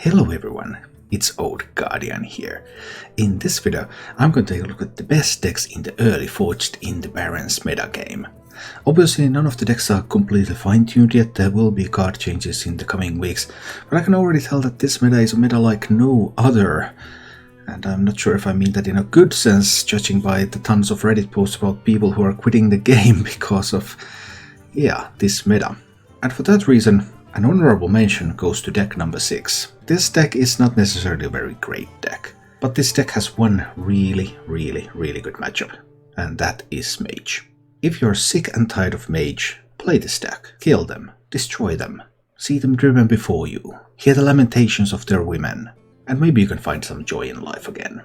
Hello everyone, it's Old Guardian here. In this video, I'm going to take a look at the best decks in the early forged in the Barrens metagame. Obviously none of the decks are completely fine-tuned yet, there will be card changes in the coming weeks, but I can already tell that this meta is a meta like no other. And I'm not sure if I mean that in a good sense, judging by the tons of Reddit posts about people who are quitting the game because of, this meta. And for that reason, an honorable mention goes to deck number 6. This deck is not necessarily a very great deck, but this deck has one really good matchup, and that is Mage. If you're sick and tired of Mage, play this deck. Kill them, destroy them, see them driven before you, hear the lamentations of their women, and maybe you can find some joy in life again.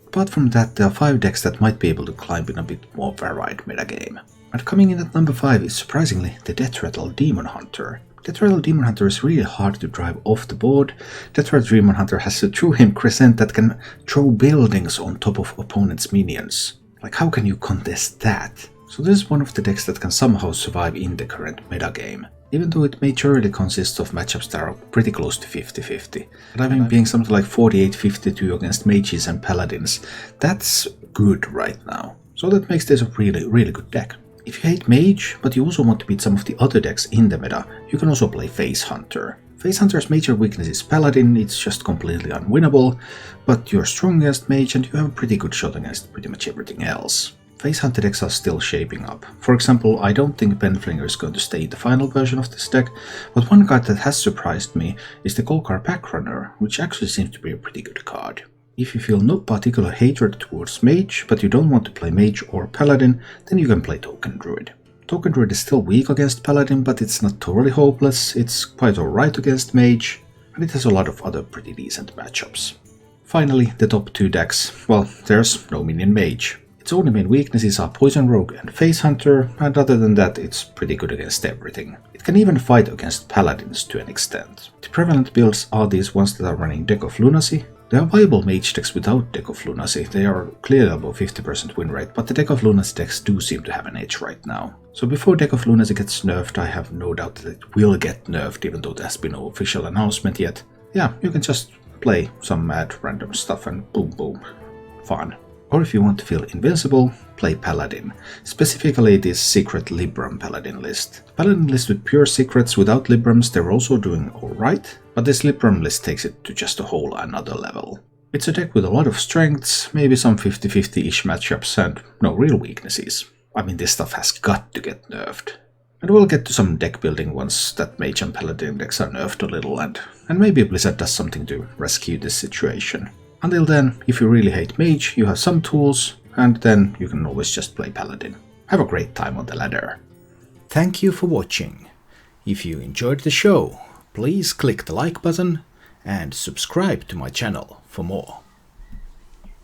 Apart from that, there are 5 decks that might be able to climb in a bit more varied metagame. And coming in at number 5 is surprisingly the Deathrattle Demon Hunter. Deathrattle Demon Hunter is really hard to drive off the board. Deathrattle Demon Hunter has a True Him Crescent that can throw buildings on top of opponents' minions. Like, how can you contest that? So this is one of the decks that can somehow survive in the current metagame, even though it majorly consists of matchups that are pretty close to 50-50. And I mean, being something like 48-52 against mages and paladins, that's good right now. So that makes this a really good deck. If you hate Mage, but you also want to beat some of the other decks in the meta, you can also play Face Hunter. Face Hunter's major weakness is Paladin, it's just completely unwinnable, but you're strong against Mage and you have a pretty good shot against pretty much everything else. Face Hunter decks are still shaping up. For example, I don't think Penflinger is going to stay in the final version of this deck, but one card that has surprised me is the Golkar Packrunner, which actually seems to be a pretty good card. If you feel no particular hatred towards Mage, but you don't want to play Mage or Paladin, then you can play Token Druid. Token Druid is still weak against Paladin, but it's not totally hopeless, it's quite alright against Mage, and it has a lot of other pretty decent matchups. Finally, the top 2 decks. Well, there's no Minion Mage. Its only main weaknesses are Poison Rogue and Face Hunter, and other than that it's pretty good against everything. It can even fight against Paladins to an extent. The prevalent builds are these ones that are running Deck of Lunacy. There are viable Mage decks without Deck of Lunacy, they are clearly above 50% win rate, but the Deck of Lunacy decks do seem to have an edge right now. So before Deck of Lunacy gets nerfed, I have no doubt that it will get nerfed, even though there has been no official announcement yet. Yeah, you can just play some mad random stuff and boom, fun. Or if you want to feel invincible, play Paladin, specifically this secret Libram Paladin list. The Paladin list with pure secrets without Librams, they're also doing alright, but this Libram list takes it to just a whole another level. It's a deck with a lot of strengths, maybe some 50-50-ish matchups and no real weaknesses. I mean, this stuff has got to get nerfed. And we'll get to some deck building once that Mage and Paladin decks are nerfed a little and maybe Blizzard does something to rescue this situation. Until then, if you really hate Mage, you have some tools, and then you can always just play Paladin. Have a great time on the ladder. Thank you for watching. If you enjoyed the show, please click the like button and subscribe to my channel for more.